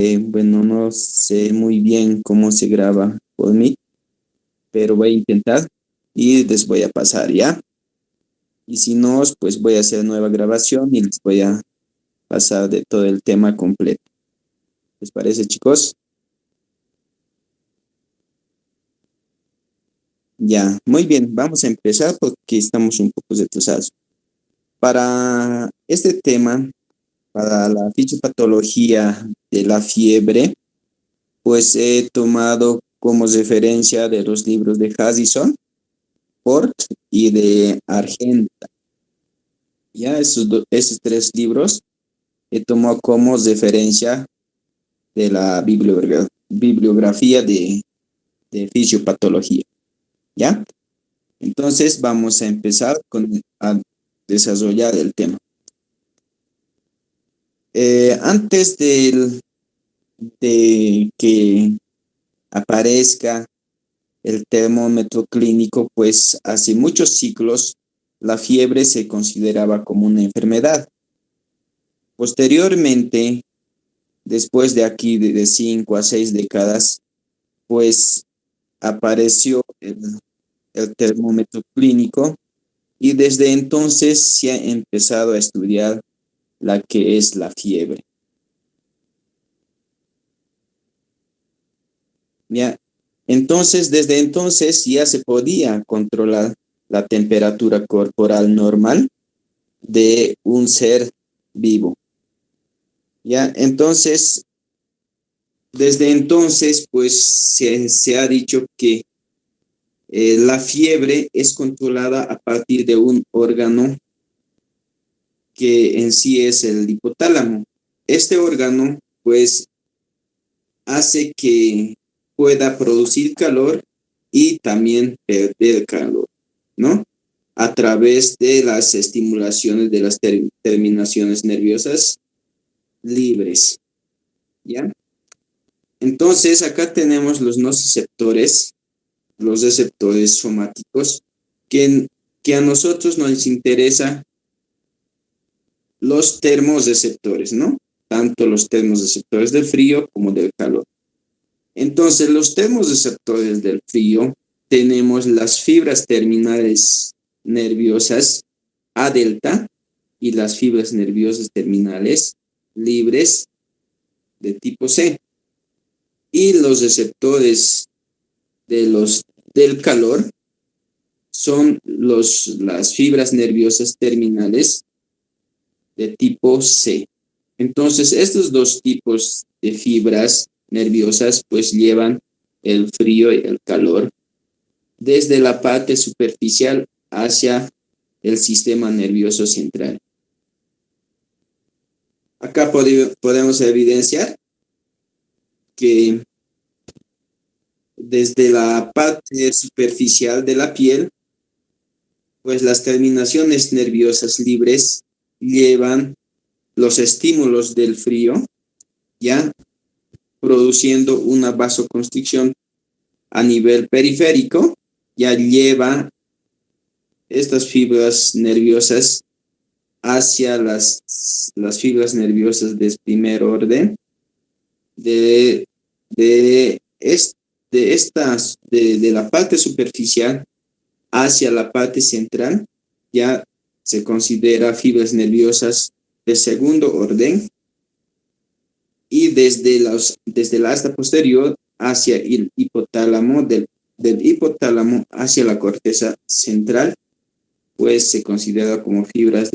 Bueno, no sé muy bien cómo se graba por mí, pero voy a intentar y les voy a pasar, ¿ya? Y si no, pues voy a hacer nueva grabación y les voy a pasar de todo el tema completo. ¿Les parece, chicos? Ya, muy bien, vamos a empezar porque estamos un poco retrasados. Para este tema, para la fisiopatología de la fiebre, pues he tomado como referencia de los libros de Harrison, Ford y de Argenta. Ya esos tres libros he tomado como referencia de la bibliografía de fisiopatología. ¿Ya? Entonces vamos a empezar a desarrollar el tema. Antes de que aparezca el termómetro clínico, pues hace muchos siglos la fiebre se consideraba como una enfermedad. Posteriormente, después de aquí de 5 a 6 décadas, pues apareció el termómetro clínico y desde entonces se ha empezado a estudiar la que es la fiebre. ¿Ya? Entonces, desde entonces ya se podía controlar la temperatura corporal normal de un ser vivo. ¿Ya? Entonces, desde entonces, pues se ha dicho que la fiebre es controlada a partir de un órgano que en sí es el hipotálamo. Este órgano, pues, hace que pueda producir calor y también perder calor, ¿no? A través de las estimulaciones de las terminaciones nerviosas libres, ¿ya? Entonces, acá tenemos los nociceptores, los receptores somáticos, que, que a nosotros nos interesa los termorreceptores, ¿no? Tanto los termorreceptores del frío como del calor. Entonces, los termorreceptores del frío tenemos las fibras terminales nerviosas A delta y las fibras nerviosas terminales libres de tipo C. Y los receptores del calor son las fibras nerviosas terminales de tipo C. Entonces, estos dos tipos de fibras nerviosas pues llevan el frío y el calor desde la parte superficial hacia el sistema nervioso central. Acá podemos evidenciar que desde la parte superficial de la piel, pues las terminaciones nerviosas libres llevan los estímulos del frío, ya produciendo una vasoconstricción a nivel periférico, ya lleva estas fibras nerviosas hacia las fibras nerviosas de primer orden de, de, es- de la parte superficial hacia la parte central, ya se considera fibras nerviosas de segundo orden, y desde la asta posterior hacia el hipotálamo, del hipotálamo hacia la corteza central, pues se considera como fibras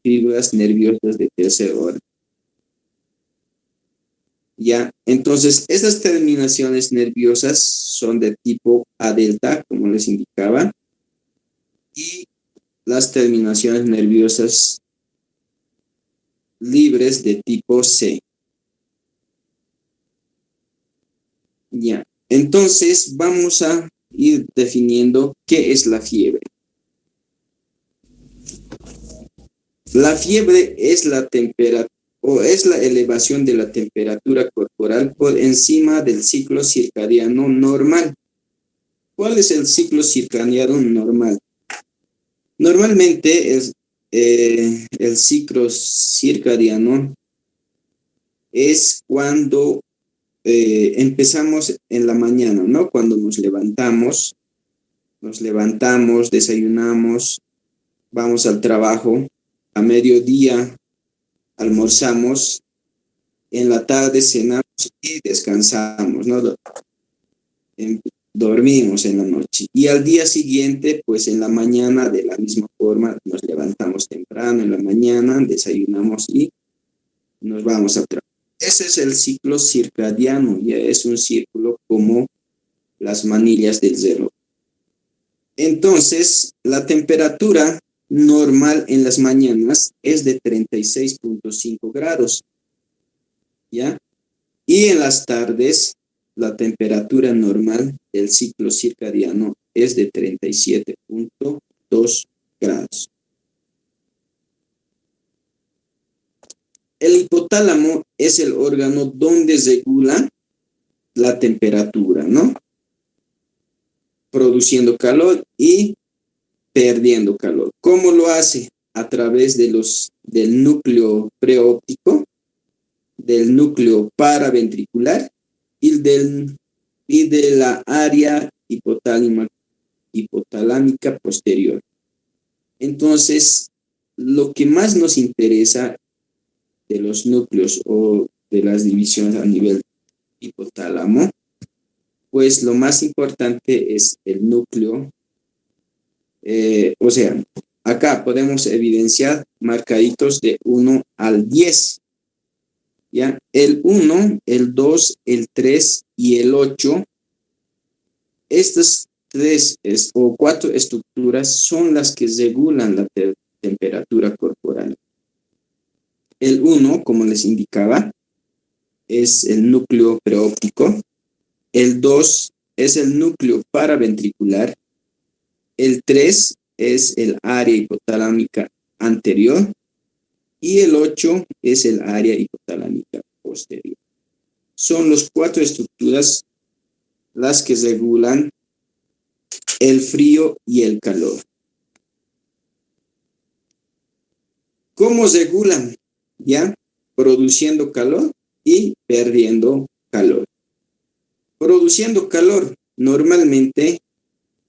nerviosas de tercer orden. Ya, entonces estas terminaciones nerviosas son de tipo A delta, como les indicaba, y las terminaciones nerviosas libres de tipo C. Ya, entonces vamos a ir definiendo qué es la fiebre. La fiebre es la temperatura o es la elevación de la temperatura corporal por encima del ciclo circadiano normal. ¿Cuál es el ciclo circadiano normal? Normalmente el ciclo circadiano es cuando empezamos en la mañana, ¿no? Cuando nos levantamos, desayunamos, vamos al trabajo, a mediodía almorzamos, en la tarde cenamos y descansamos, ¿no? En- Dormimos en la noche. Y al día siguiente, pues en la mañana, de la misma forma, nos levantamos temprano en la mañana, desayunamos y nos vamos a trabajar. Ese es el ciclo circadiano, ya es un círculo como las manillas del reloj. Entonces, la temperatura normal en las mañanas es de 36,5 grados, ¿ya? Y en las tardes, la temperatura normal del ciclo circadiano es de 37,2 grados. El hipotálamo es el órgano donde regula la temperatura, ¿no? Produciendo calor y perdiendo calor. ¿Cómo lo hace? A través del núcleo preóptico, del núcleo paraventricular y de la área hipotalámica posterior. Entonces, lo que más nos interesa de los núcleos o de las divisiones a nivel hipotálamo, pues lo más importante es el núcleo. O sea, acá podemos evidenciar marcaditos de 1 al 10. ¿Ya? El 1, el 2, el 3 y el 8, estas tres o cuatro estructuras son las que regulan la temperatura corporal. El 1, como les indicaba, es el núcleo preóptico. El 2 es el núcleo paraventricular. El 3 es el área hipotalámica anterior. Y el 8 es el área hipotalámica posterior. Son las cuatro estructuras las que regulan el frío y el calor. ¿Cómo regulan? ¿Ya? Produciendo calor y perdiendo calor. Produciendo calor, normalmente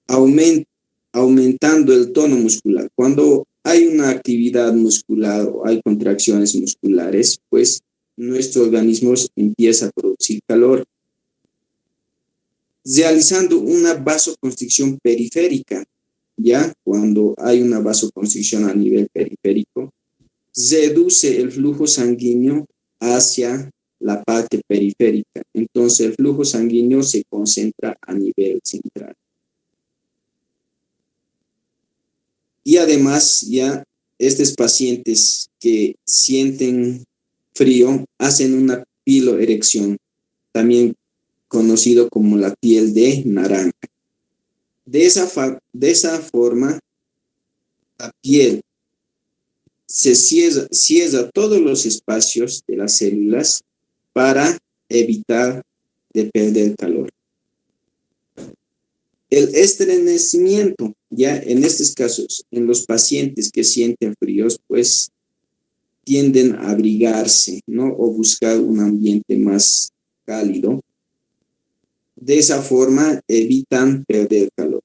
aumentando el tono muscular. Cuando hay una actividad muscular o hay contracciones musculares, pues nuestro organismo empieza a producir calor, realizando una vasoconstricción periférica. Ya cuando hay una vasoconstricción a nivel periférico, reduce el flujo sanguíneo hacia la parte periférica. Entonces el flujo sanguíneo se concentra a nivel central. Y además, ya estos pacientes que sienten frío hacen una piloerección, también conocido como la piel de naranja. De esa forma, la piel se cierra todos los espacios de las células para evitar de perder calor. El estremecimiento, ya en estos casos, en los pacientes que sienten fríos, pues tienden a abrigarse, ¿no? O buscar un ambiente más cálido. De esa forma evitan perder calor.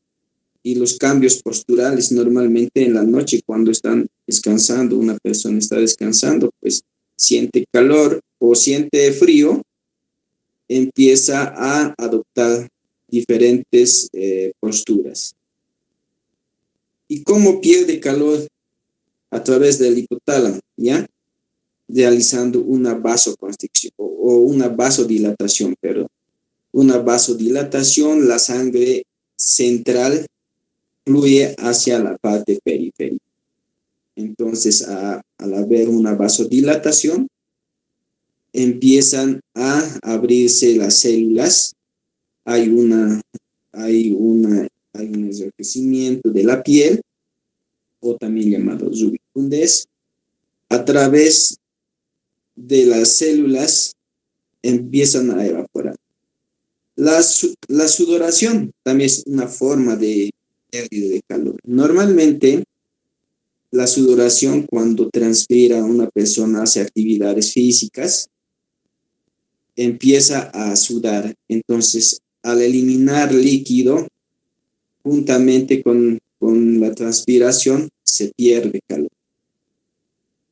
Y los cambios posturales, normalmente en la noche cuando están descansando, una persona está descansando, pues siente calor o siente frío, empieza a adoptar diferentes posturas. ¿Y cómo pierde calor? A través del hipotálamo, ¿ya? Realizando una vasoconstricción o una vasodilatación, perdón. Una vasodilatación, la sangre central fluye hacia la parte periférica. Entonces, al haber una vasodilatación, empiezan a abrirse las células, hay hay un enrojecimiento de la piel, o también llamado rubicundez. A través de las células empiezan a evaporar. La sudoración también es una forma de pérdida de calor. Normalmente, la sudoración, cuando transpira una persona, hace actividades físicas, empieza a sudar. Entonces, al eliminar líquido, juntamente con la transpiración, se pierde calor.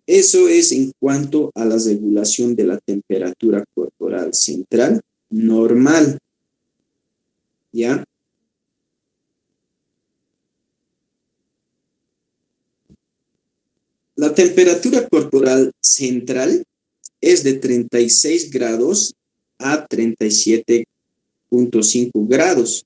Eso es en cuanto a la regulación de la temperatura corporal central normal, ¿ya? La temperatura corporal central es de 36 grados a 37,5 grados,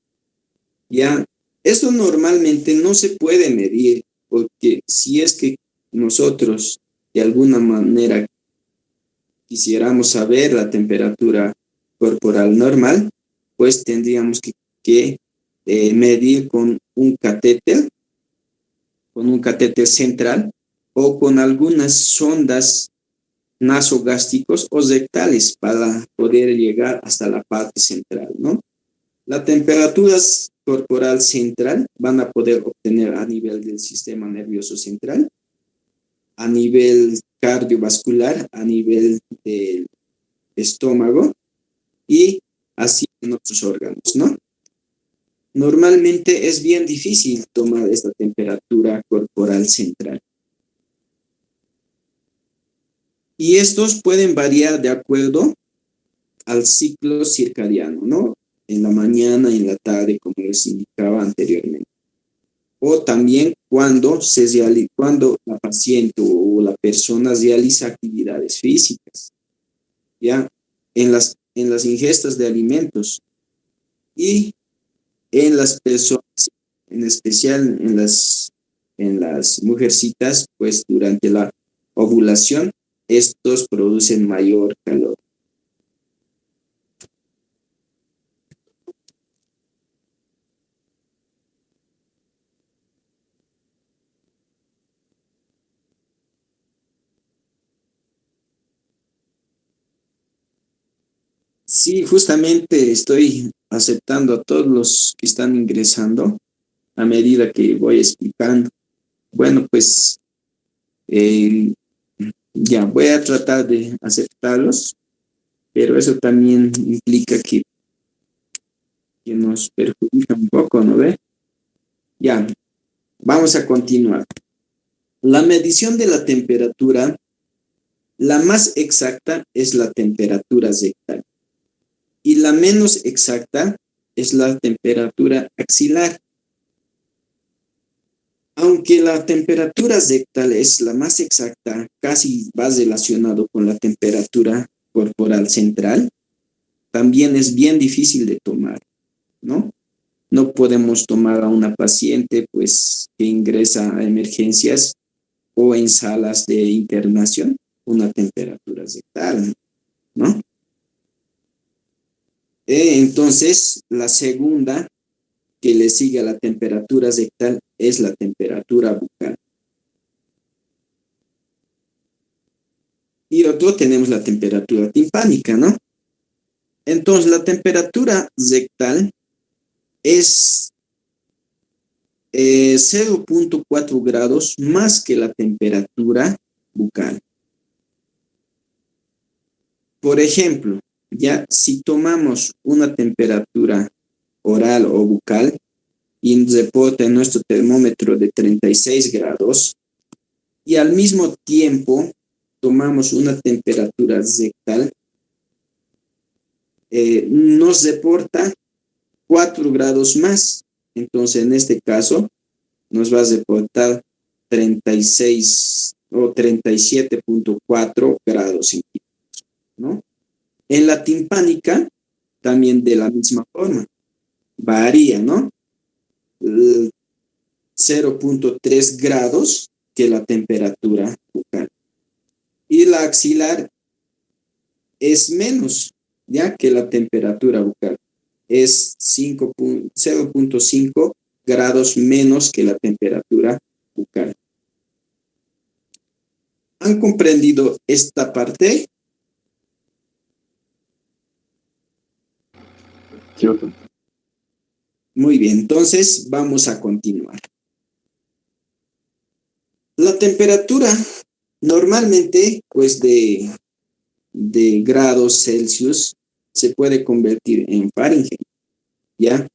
¿ya? Eso normalmente no se puede medir, porque si es que nosotros de alguna manera quisiéramos saber la temperatura corporal normal, pues tendríamos que medir con un catéter central o con algunas sondas nasogástricos o rectales para poder llegar hasta la parte central, ¿no? La temperatura corporal central van a poder obtener a nivel del sistema nervioso central, a nivel cardiovascular, a nivel del estómago y así en otros órganos, ¿no? Normalmente es bien difícil tomar esta temperatura corporal central. Y estos pueden variar de acuerdo al ciclo circadiano, ¿no? En la mañana, en la tarde, como les indicaba anteriormente. O también cuando la paciente o la persona realiza actividades físicas, ¿ya? En las ingestas de alimentos y en las personas, en especial en las mujercitas, pues durante la ovulación, estos producen mayor calor. Sí, justamente estoy aceptando a todos los que están ingresando a medida que voy explicando. Bueno, pues eh, ya voy a tratar de aceptarlos, pero eso también implica que nos perjudica un poco, ¿no ve? Ya, vamos a continuar. La medición de la temperatura, la más exacta es la temperatura rectal y la menos exacta es la temperatura axilar. Aunque la temperatura rectal es la más exacta, casi va relacionado con la temperatura corporal central, también es bien difícil de tomar, ¿no? No podemos tomar a una paciente pues que ingresa a emergencias o en salas de internación una temperatura rectal, ¿no? Entonces, la segunda que le sigue a la temperatura rectal es la temperatura bucal. Y otro tenemos la temperatura timpánica, ¿no? Entonces, la temperatura rectal es 0,4 grados más que la temperatura bucal. Por ejemplo, ya si tomamos una temperatura oral o bucal y reporta en nuestro termómetro de 36 grados y al mismo tiempo tomamos una temperatura rectal, nos reporta 4 grados más. Entonces, en este caso, nos va a reportar 36 o 37,4 grados centígrados, ¿no? En la timpánica, también de la misma forma, varía, ¿no? 0,3 grados que la temperatura bucal. Y la axilar es menos, ya que la temperatura bucal es 0,5 grados menos que la temperatura bucal. ¿Han comprendido esta parte? Sí, doctor. Muy bien, entonces vamos a continuar. La temperatura normalmente, pues de grados Celsius, se puede convertir en Fahrenheit, ¿ya?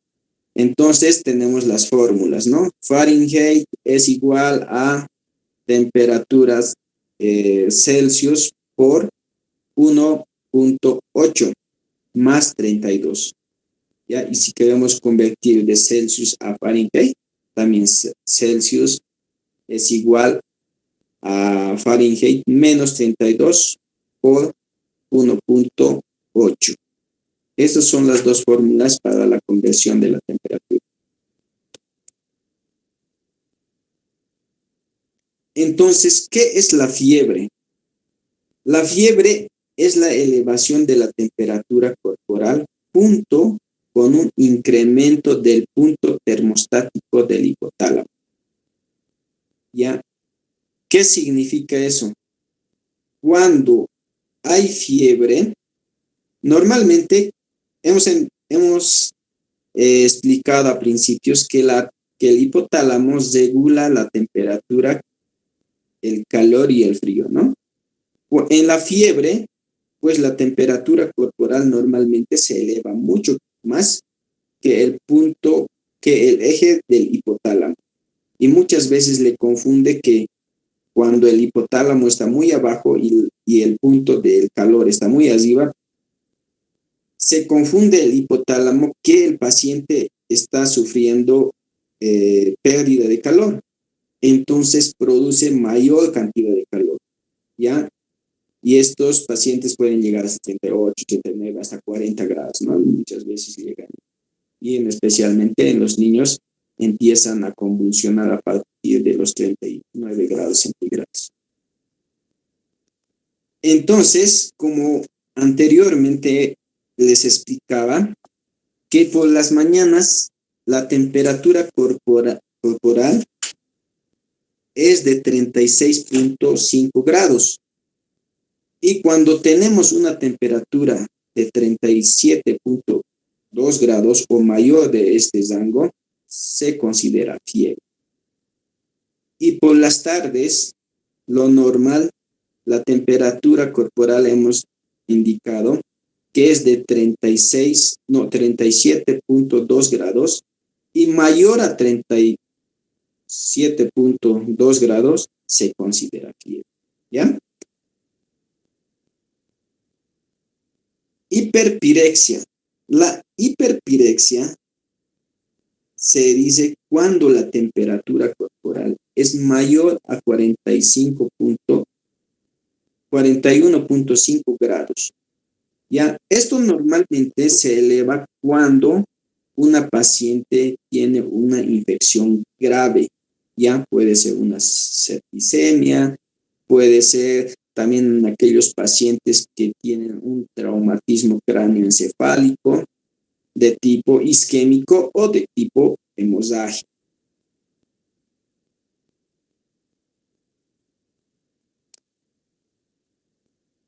Entonces tenemos las fórmulas, ¿no? Fahrenheit es igual a temperaturas Celsius por 1.8 más 32. ¿Ya? Y si queremos convertir de Celsius a Fahrenheit, también Celsius es igual a Fahrenheit menos 32 por 1.8. Esas son las dos fórmulas para la conversión de la temperatura. Entonces, ¿qué es la fiebre? La fiebre es la elevación de la temperatura corporal junto con un incremento del punto termostático del hipotálamo. ¿Ya? ¿Qué significa eso? Cuando hay fiebre, normalmente hemos explicado a principios que el hipotálamo regula la temperatura, el calor y el frío, ¿no? En la fiebre, pues la temperatura corporal normalmente se eleva mucho más que el eje del hipotálamo. Y muchas veces le confunde que cuando el hipotálamo está muy abajo y el punto del calor está muy arriba, se confunde el hipotálamo que el paciente está sufriendo pérdida de calor. Entonces produce mayor cantidad de calor, ¿ya? Y estos pacientes pueden llegar a 78, 89, hasta 40 grados, ¿no? Muchas veces llegan. Y especialmente en los niños empiezan a convulsionar a partir de los 39 grados centígrados. Entonces, como anteriormente les explicaba, que por las mañanas la temperatura corporal es de 36.5 grados. Y cuando tenemos una temperatura de 37.2 grados o mayor de este rango, se considera fiebre. Y por las tardes, lo normal, la temperatura corporal hemos indicado que es de 37.2 grados y mayor a 37.2 grados se considera fiebre. ¿Ya? Hiperpirexia. La hiperpirexia se dice cuando la temperatura corporal es mayor a 41.5 grados. ¿Ya? Esto normalmente se eleva cuando una paciente tiene una infección grave. Ya puede ser una septicemia, puede ser también en aquellos pacientes que tienen un traumatismo cráneoencefálico de tipo isquémico o de tipo hemorrágico.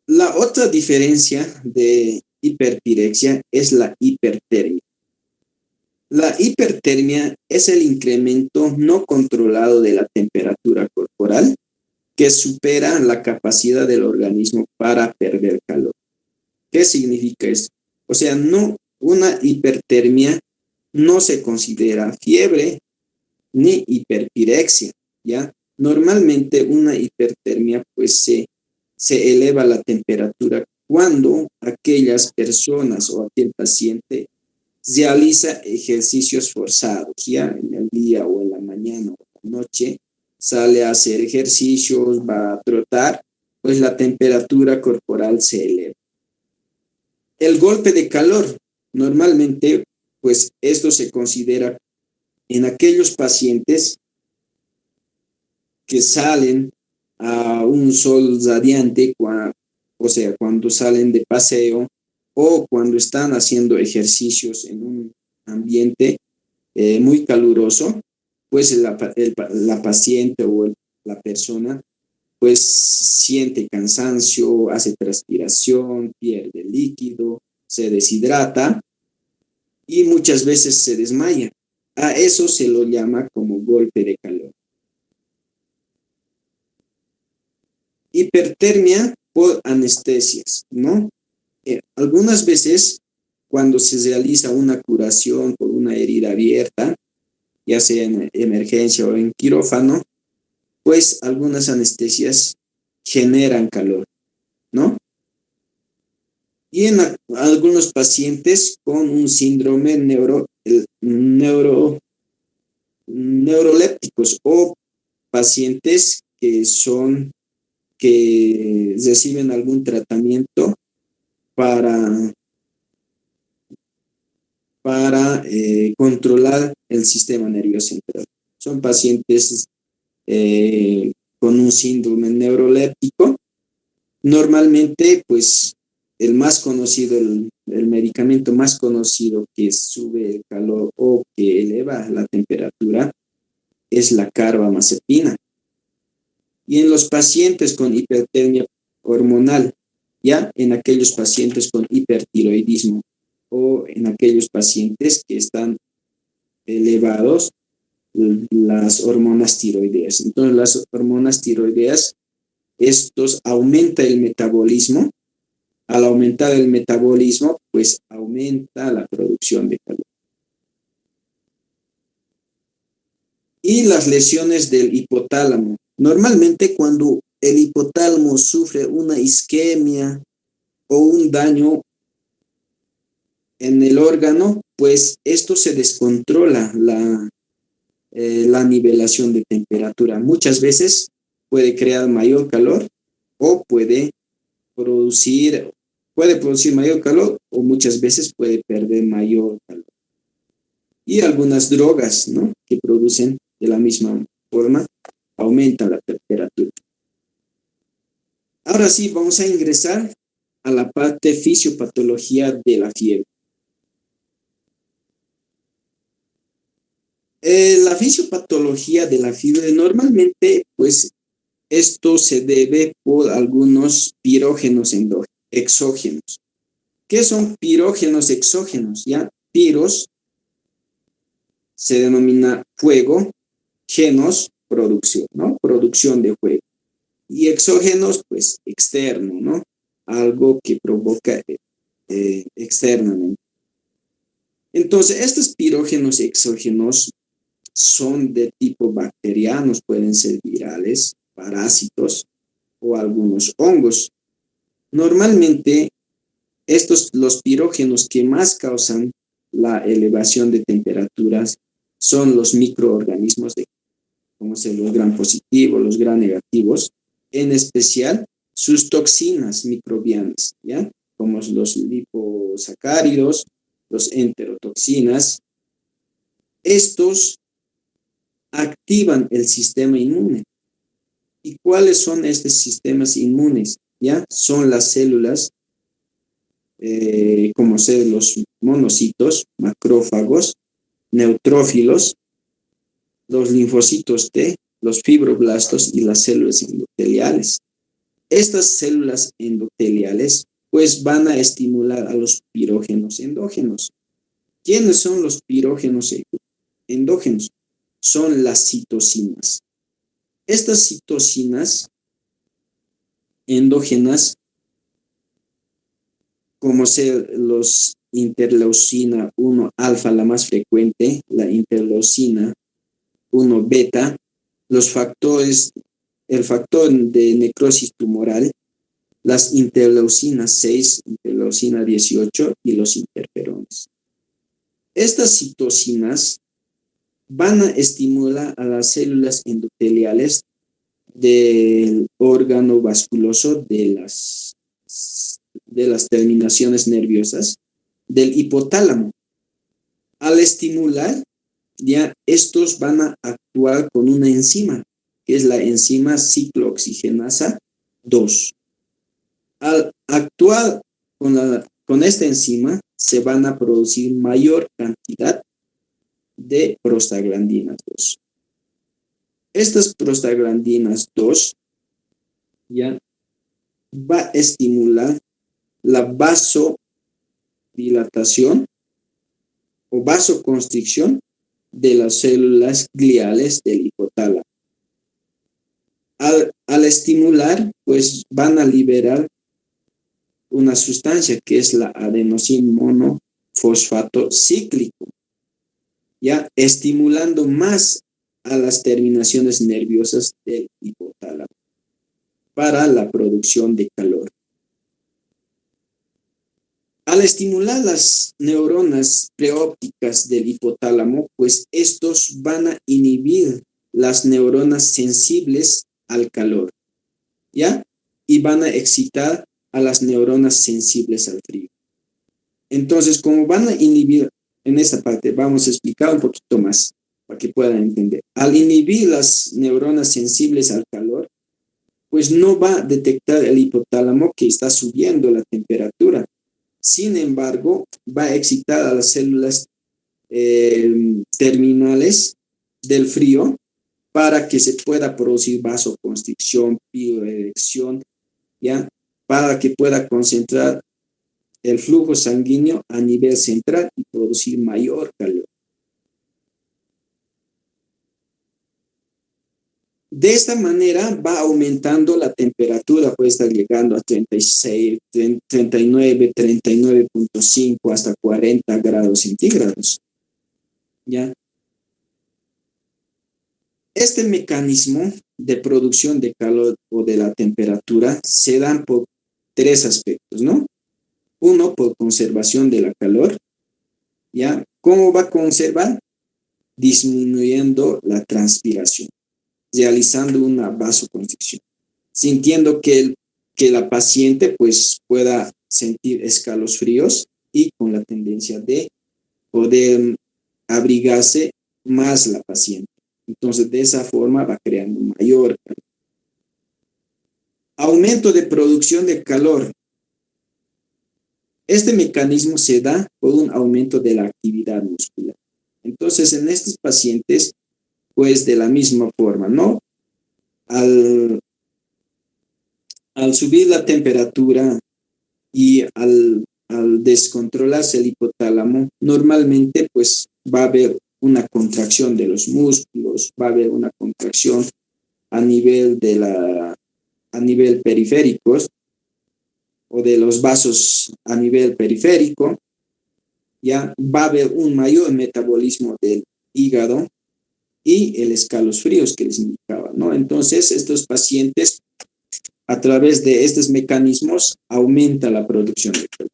La otra diferencia de hiperpirexia es la hipertermia. La hipertermia es el incremento no controlado de la temperatura corporal que supera la capacidad del organismo para perder calor. ¿Qué significa eso? O sea, una hipertermia no se considera fiebre ni hiperpirexia, ¿ya? Normalmente una hipertermia pues se eleva la temperatura cuando aquellas personas o aquel paciente realiza ejercicios forzados, ya en el día o en la mañana o en la noche, sale a hacer ejercicios, va a trotar, pues la temperatura corporal se eleva. El golpe de calor, normalmente, pues esto se considera en aquellos pacientes que salen a un sol radiante, o sea, cuando salen de paseo o cuando están haciendo ejercicios en un ambiente muy caluroso, pues la paciente o la persona pues siente cansancio, hace transpiración, pierde líquido, se deshidrata y muchas veces se desmaya. A eso se lo llama como golpe de calor. Hipertermia por anestesias, ¿no? Algunas veces cuando se realiza una curación por una herida abierta, ya sea en emergencia o en quirófano, pues algunas anestesias generan calor, ¿no? Y en algunos pacientes con un síndrome neurolépticos o pacientes que reciben algún tratamiento para, para controlar el sistema nervioso central. Son pacientes con un síndrome neuroléptico. Normalmente, pues, el más conocido, el medicamento más conocido que sube el calor o que eleva la temperatura es la carbamazepina. Y en los pacientes con hipertermia hormonal, ya en aquellos pacientes con hipertiroidismo o en aquellos pacientes que están elevados las hormonas tiroideas. Entonces, las hormonas tiroideas, estos aumenta el metabolismo. Al aumentar el metabolismo, pues aumenta la producción de calor. Y las lesiones del hipotálamo. Normalmente cuando el hipotálamo sufre una isquemia o un daño en el órgano, pues esto se descontrola la nivelación de temperatura. Muchas veces puede crear mayor calor o puede producir mayor calor o muchas veces puede perder mayor calor. Y algunas drogas, ¿no?, que producen de la misma forma, aumentan la temperatura. Ahora sí, vamos a ingresar a la parte fisiopatología de la fiebre. La fisiopatología de la fiebre normalmente, pues, esto se debe por algunos pirógenos exógenos. ¿Qué son pirógenos exógenos? Ya, piros se denomina fuego, genos, producción, ¿no? Producción de fuego. Y exógenos, pues, externo, ¿no? Algo que provoca externamente. Entonces, estos pirógenos exógenos son de tipo bacterianos, pueden ser virales, parásitos o algunos hongos. Normalmente, los pirógenos que más causan la elevación de temperaturas son los microorganismos, como son los gram positivos, los gram negativos, en especial sus toxinas microbianas, ¿ya? Como los liposacáridos, los enterotoxinas. Estos activan el sistema inmune. ¿Y cuáles son estos sistemas inmunes? ¿Ya? Son las células, como son los monocitos, macrófagos, neutrófilos, los linfocitos T, los fibroblastos y las células endoteliales. Estas células endoteliales pues van a estimular a los pirógenos endógenos. ¿Quiénes son los pirógenos endógenos? Son las citocinas. Estas citocinas endógenas, como ser los interleucina 1 alfa, la más frecuente, la interleucina 1 beta, el factor de necrosis tumoral, las interleucinas 6, interleucina 18 y los interferones. Estas citocinas van a estimular a las células endoteliales del órgano vasculoso de las terminaciones nerviosas del hipotálamo. Al estimular, ya estos van a actuar con una enzima, que es la enzima ciclooxigenasa 2. Al actuar con esta enzima, se van a producir mayor cantidad de prostaglandinas 2. Estas prostaglandinas 2 ya va a estimular la vasodilatación o vasoconstricción de las células gliales del hipotálamo. Al estimular, pues van a liberar una sustancia que es la adenosina fosfato cíclico, ya estimulando más a las terminaciones nerviosas del hipotálamo para la producción de calor. Al estimular las neuronas preópticas del hipotálamo, pues estos van a inhibir las neuronas sensibles al calor, ¿ya? Y van a excitar a las neuronas sensibles al frío. Entonces, como van a inhibir, en esta parte vamos a explicar un poquito más para que puedan entender. Al inhibir las neuronas sensibles al calor, pues no va a detectar el hipotálamo que está subiendo la temperatura. Sin embargo, va a excitar a las células terminales del frío para que se pueda producir vasoconstricción, piroerección, ¿ya? Para que pueda concentrar el flujo sanguíneo a nivel central y producir mayor calor. De esta manera va aumentando la temperatura, puede estar llegando a 36, 39, 39.5 hasta 40 grados centígrados. ¿Ya? Este mecanismo de producción de calor o de la temperatura se dan por tres aspectos, ¿no? Uno, por conservación de la calor, ¿ya? ¿Cómo va a conservar? Disminuyendo la transpiración, realizando una vasoconstricción, sintiendo que la paciente pues pueda sentir escalofríos y con la tendencia de poder abrigarse más la paciente. Entonces, de esa forma va creando mayor calor. Aumento de producción de calor. Este mecanismo se da por un aumento de la actividad muscular. Entonces, en estos pacientes, pues de la misma forma, ¿no? Al subir la temperatura y al descontrolarse el hipotálamo, normalmente pues va a haber una contracción de los músculos, va a haber una contracción a nivel periférico o de los vasos a nivel periférico, ya va a haber un mayor metabolismo del hígado y el escalofríos que les indicaba, ¿no? Entonces, estos pacientes, a través de estos mecanismos, aumenta la producción de calor.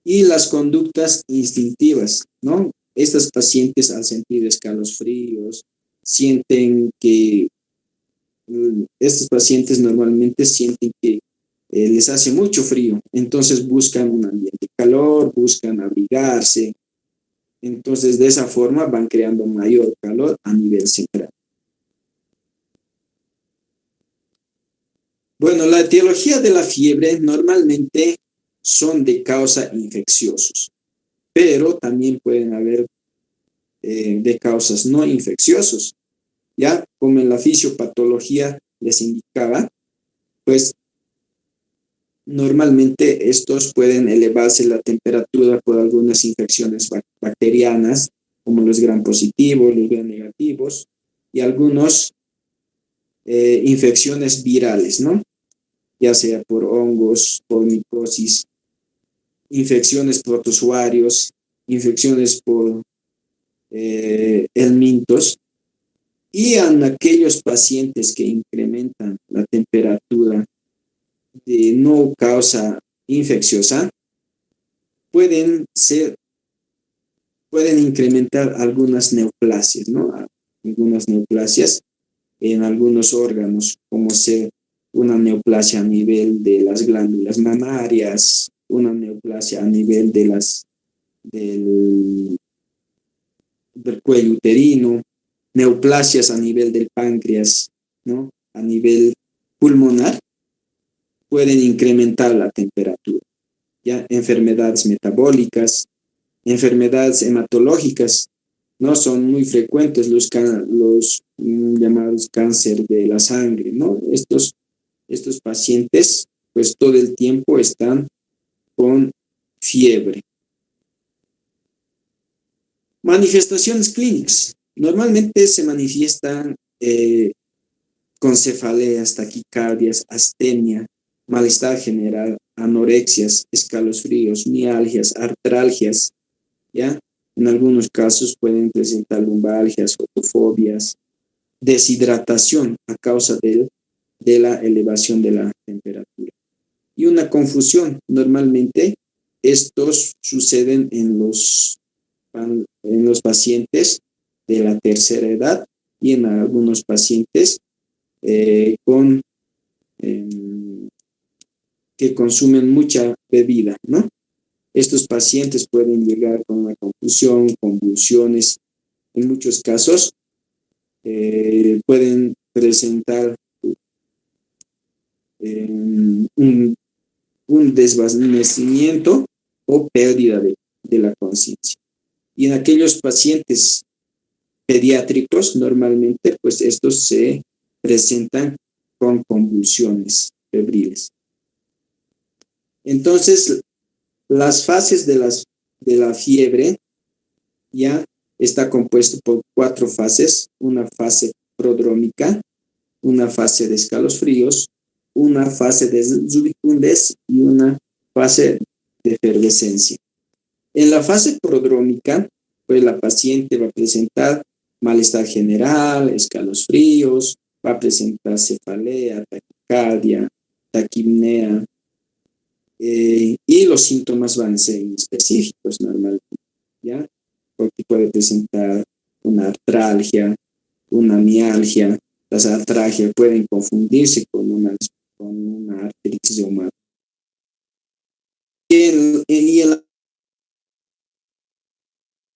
Y las conductas instintivas, ¿no? Estos pacientes, al sentir escalofríos, sienten que estos pacientes normalmente sienten que les hace mucho frío, entonces buscan un ambiente de calor, buscan abrigarse, entonces de esa forma van creando mayor calor a nivel central. Bueno, la etiología de la fiebre normalmente son de causa infecciosos, pero también pueden haber de causas no infecciosos, ya como en la fisiopatología les indicaba, pues normalmente estos pueden elevarse la temperatura por algunas infecciones bacterianas, como los gram positivos, los gram negativos, y algunos infecciones virales, ¿no? Ya sea por hongos, por micosis, infecciones protozoarios, infecciones por helmintos, y en aquellos pacientes que incrementan la temperatura de no causa infecciosa, pueden incrementar algunas neoplasias, ¿no? Algunas neoplasias en algunos órganos, como ser una neoplasia a nivel de las glándulas mamarias, una neoplasia a nivel del cuello uterino, neoplasias a nivel del páncreas, ¿no? A nivel pulmonar, pueden incrementar la temperatura. ¿Ya? Enfermedades metabólicas, enfermedades hematológicas, ¿no? Son muy frecuentes los llamados cáncer de la sangre, ¿no? Estos pacientes, pues todo el tiempo están con fiebre. Manifestaciones clínicas. Normalmente se manifiestan con cefaleas, taquicardias, astenia, malestar general, anorexias, escalofríos, mialgias, artralgias, ¿ya? En algunos casos pueden presentar lumbalgias, fotofobias, deshidratación a causa de la elevación de la temperatura. Y una confusión, normalmente estos suceden en los pacientes de la tercera edad y en algunos pacientes con eh, que consumen mucha bebida, ¿no? Estos pacientes pueden llegar con una confusión, convulsiones, en muchos casos pueden presentar un, un desvanecimiento o pérdida de la conciencia. Y en aquellos pacientes pediátricos, normalmente, pues estos se presentan con convulsiones febriles. Entonces, las fases de la fiebre ya está compuesto por 4 fases: una fase prodrómica, una fase de escalofríos, una fase de subicundez y una fase de efervescencia. En la fase prodrómica, pues la paciente va a presentar malestar general, escalofríos, va a presentar cefalea, taquicardia, taquipnea, y los síntomas van a ser específicos normalmente, ¿ya? Porque puede presentar una artralgia, una mialgia. Las artralgias pueden confundirse con una artritis reumatoide. Y en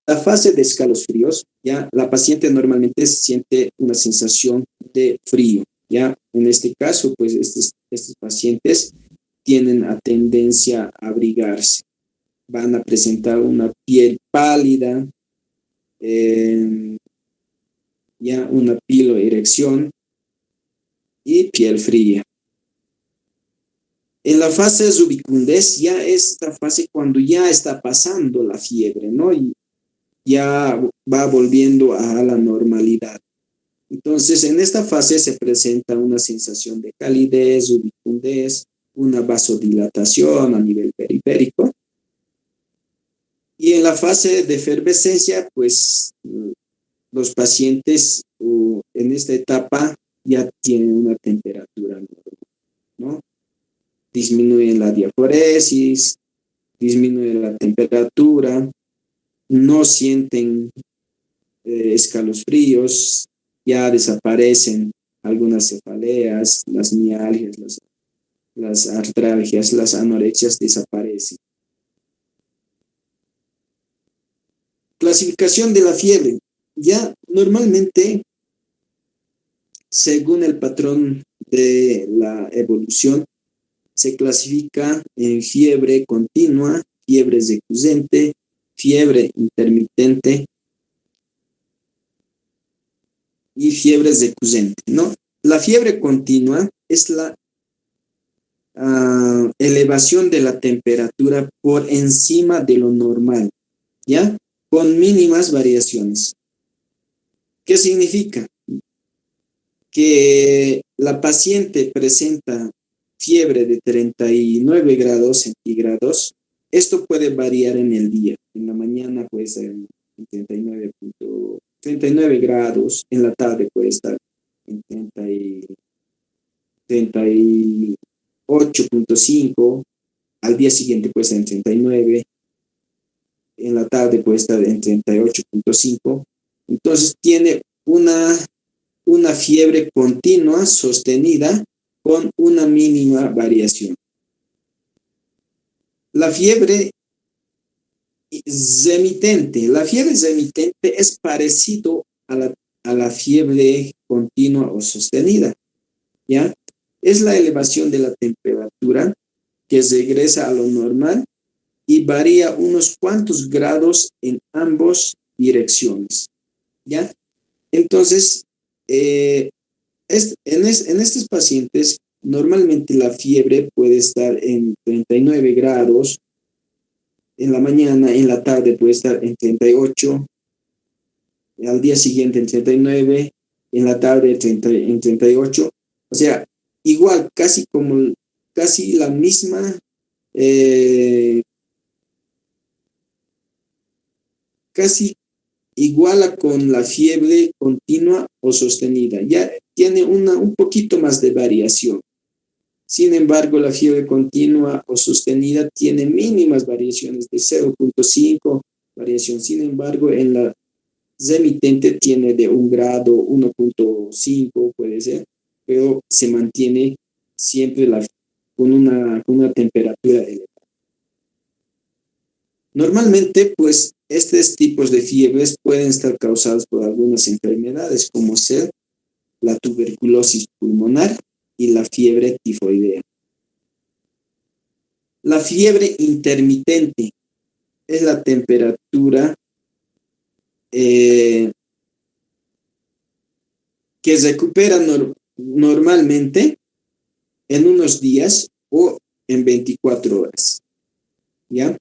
la fase de escalofríos, ya la paciente normalmente siente una sensación de frío, ya en este caso, pues estos pacientes tienen a tendencia a abrigarse, van a presentar una piel pálida, ya una piloerección y piel fría. En la fase de subicundez ya es esta fase cuando ya está pasando la fiebre, ¿no? Y ya va volviendo a la normalidad. Entonces, en esta fase se presenta una sensación de calidez, ubicundez, una vasodilatación a nivel periférico. Y en la fase de efervescencia, pues los pacientes en esta etapa ya tienen una temperatura normal, ¿no? Disminuyen la diaforesis, disminuye la temperatura, no sienten escalofríos, ya desaparecen algunas cefaleas, las mialgias, las artralgias, las anorexias desaparecen. Clasificación de la fiebre. Ya normalmente, según el patrón de la evolución, se clasifica en fiebre continua, fiebre recurrente, fiebre intermitente y fiebre recurrente, ¿no? La fiebre continua es la elevación de la temperatura por encima de lo normal, ¿ya? Con mínimas variaciones. ¿Qué significa? Que la paciente presenta fiebre de 39 grados centígrados. Esto puede variar en el día. En la mañana puede ser en 39 grados, en la tarde puede estar en 38.5, al día siguiente puede estar en 39, en la tarde puede estar en 38.5. Entonces tiene una fiebre continua sostenida con una mínima variación. La fiebre remitente. La fiebre remitente es parecido a la fiebre continua o sostenida, ¿ya? Es la elevación de la temperatura que regresa a lo normal y varía unos cuantos grados en ambas direcciones, ¿ya? Entonces, en estos pacientes, normalmente la fiebre puede estar en 39 grados en la mañana, en la tarde puede estar en 38, al día siguiente en 39, en la tarde en 38. O sea, igual, casi como casi la misma, eh, casi iguala con la fiebre continua o sostenida. Ya tiene un poquito más de variación. Sin embargo, la fiebre continua o sostenida tiene mínimas variaciones de 0,5 variación. Sin embargo, en la remitente tiene de 1 grado, 1,5 puede ser, pero se mantiene siempre con una temperatura elevada. Normalmente, pues, estos tipos de fiebres pueden estar causados por algunas enfermedades, como ser la tuberculosis pulmonar y la fiebre tifoidea. La fiebre intermitente es la temperatura eh, que recupera normalmente en unos días o en 24 horas, ¿ya?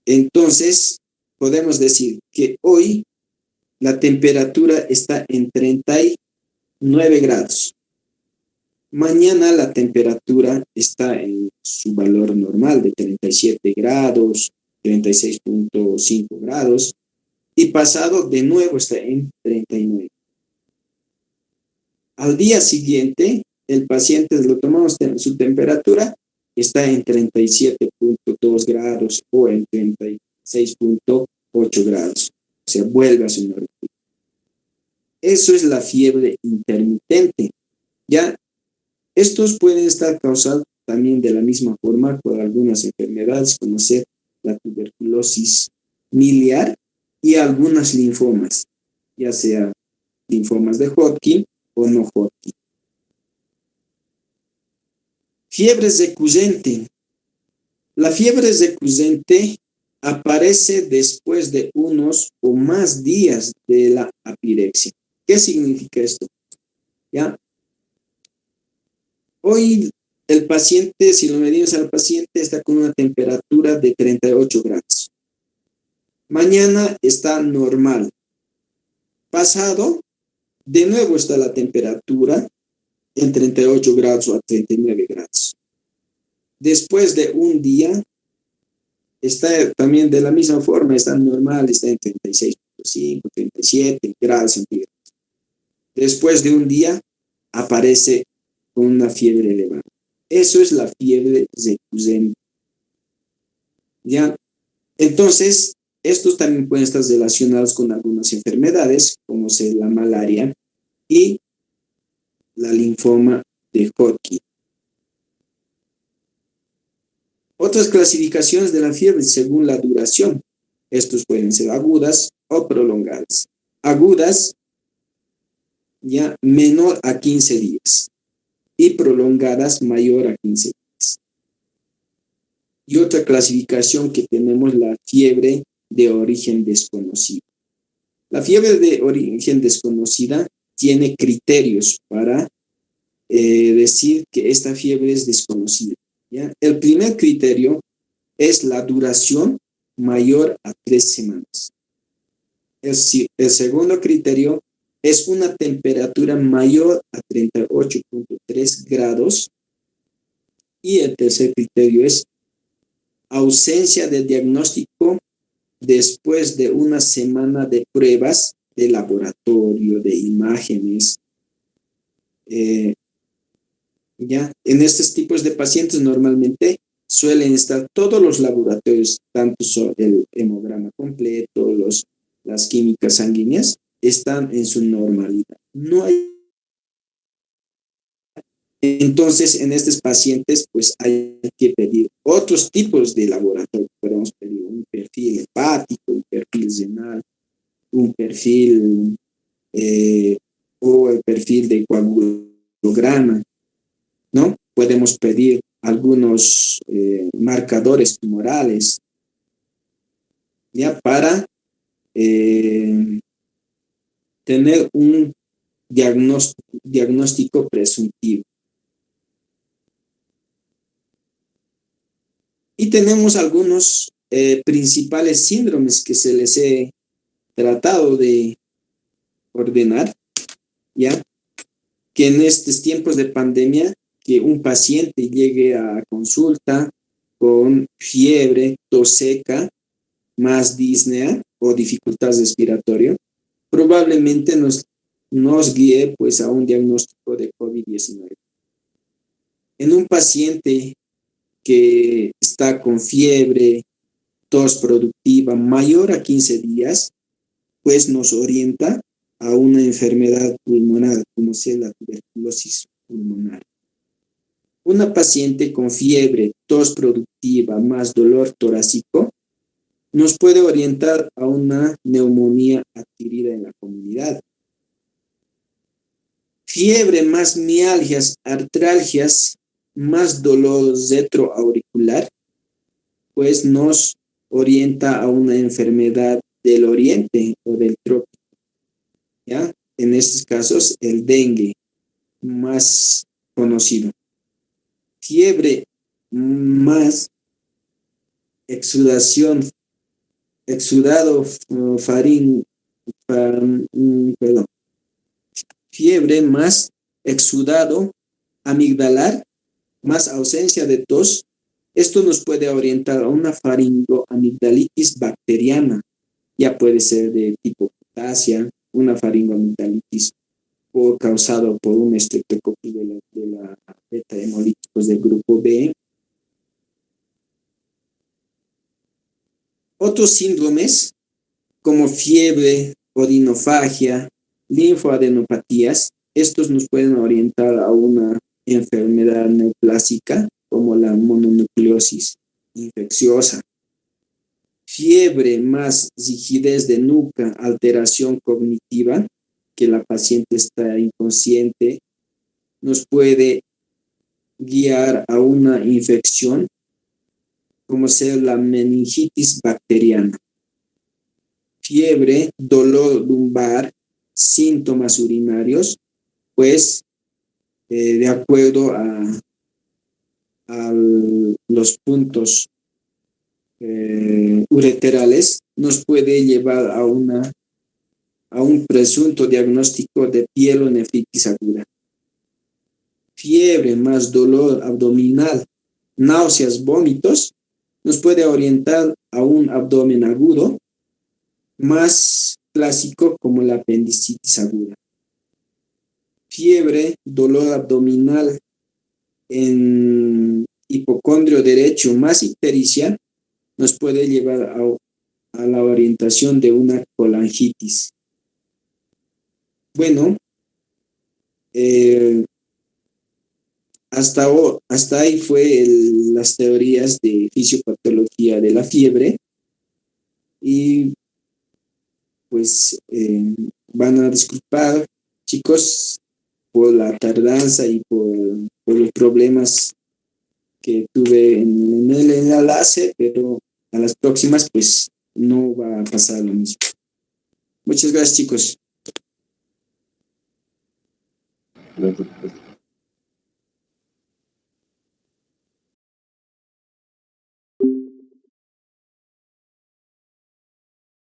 Entonces, podemos decir que hoy la temperatura está en 39 grados. Mañana la temperatura está en su valor normal de 37 grados, 36,5 grados, y pasado de nuevo está en 39. Al día siguiente, el paciente lo tomamos su temperatura, está en 37,2 grados o en 36,8 grados. O sea, vuelve a su normalidad. Eso es la fiebre intermitente. Ya, estos pueden estar causados también de la misma forma por algunas enfermedades, como ser la tuberculosis miliar y algunas linfomas, ya sea linfomas de Hodgkin o no Hodgkin. Fiebre recurrente. La fiebre recurrente aparece después de unos o más días de la apirexia. ¿Qué significa esto? ¿Ya? Hoy el paciente, si lo medimos al paciente, está con una temperatura de 38 grados. Mañana está normal. Pasado, de nuevo está la temperatura en 38 grados o a 39 grados. Después de un día, está también de la misma forma, está normal, está en 36,5, 37 grados centígrados. Después de un día, aparece con una fiebre elevada. Eso es la fiebre recurrente. ¿Ya? Entonces, estos también pueden estar relacionados con algunas enfermedades, como ser la malaria y la linfoma de Hodgkin. Otras clasificaciones de la fiebre según la duración. Estos pueden ser agudas o prolongadas. Agudas, ya menor a 15 días y prolongadas mayor a 15 días. Y otra clasificación que tenemos, la fiebre de origen desconocido. La fiebre de origen desconocida tiene criterios para decir que esta fiebre es desconocida, ¿ya? El primer criterio es la duración mayor a 3 semanas. El segundo criterio es una temperatura mayor a 38,3 grados. Y el tercer criterio es ausencia de diagnóstico después de una semana de pruebas de laboratorio, de imágenes. ¿Ya? En estos tipos de pacientes normalmente suelen estar todos los laboratorios, tanto el hemograma completo, las químicas sanguíneas, están en su normalidad. No hay. Entonces, en estos pacientes, pues hay que pedir otros tipos de laboratorio. Podemos pedir un perfil hepático, un perfil renal, un perfil o el perfil de coagulograma, ¿no? Podemos pedir algunos marcadores tumorales, ¿ya? Para tener un diagnóstico presuntivo. Y tenemos algunos principales síndromes que se les he tratado de ordenar, ¿ya? Que en estos tiempos de pandemia que un paciente llegue a consulta con fiebre, tos seca, más disnea o dificultad respiratoria, probablemente nos guíe pues a un diagnóstico de COVID-19. En un paciente que está con fiebre, tos productiva mayor a 15 días, pues nos orienta a una enfermedad pulmonar, como sea la tuberculosis pulmonar. Una paciente con fiebre, tos productiva más dolor torácico nos puede orientar a una neumonía adquirida en la comunidad. Fiebre más mialgias, artralgias, más dolor retroauricular, pues nos orienta a una enfermedad del oriente o del trópico, ¿ya? En estos casos, el dengue, más conocido. Fiebre más exudación, exudado perdón, fiebre más exudado amigdalar, más ausencia de tos. Esto nos puede orientar a una faringoamigdalitis bacteriana. Ya puede ser de tipo potasia, una faringoamigdalitis o causado por un estreptococcus de la beta hemolíticos del grupo B. Otros síndromes como fiebre, odinofagia, linfoadenopatías, estos nos pueden orientar a una enfermedad neoplásica como la mononucleosis infecciosa. Fiebre más rigidez de nuca, alteración cognitiva, que la paciente está inconsciente, nos puede guiar a una infección como sea la meningitis bacteriana. Fiebre, dolor lumbar, síntomas urinarios, pues de acuerdo a los puntos ureterales, nos puede llevar a un presunto diagnóstico de pielonefritis aguda. Fiebre más dolor abdominal, náuseas, vómitos, nos puede orientar a un abdomen agudo, más clásico como la apendicitis aguda. Fiebre, dolor abdominal en hipocondrio derecho más ictericia nos puede llevar a la orientación de una colangitis. Bueno, hasta ahí fue las teorías de fisiopatología de la fiebre y pues van a disculpar, chicos, por la tardanza y por los problemas que tuve en el enlace, pero a las próximas pues no va a pasar lo mismo. Muchas gracias, chicos. No te preocupes.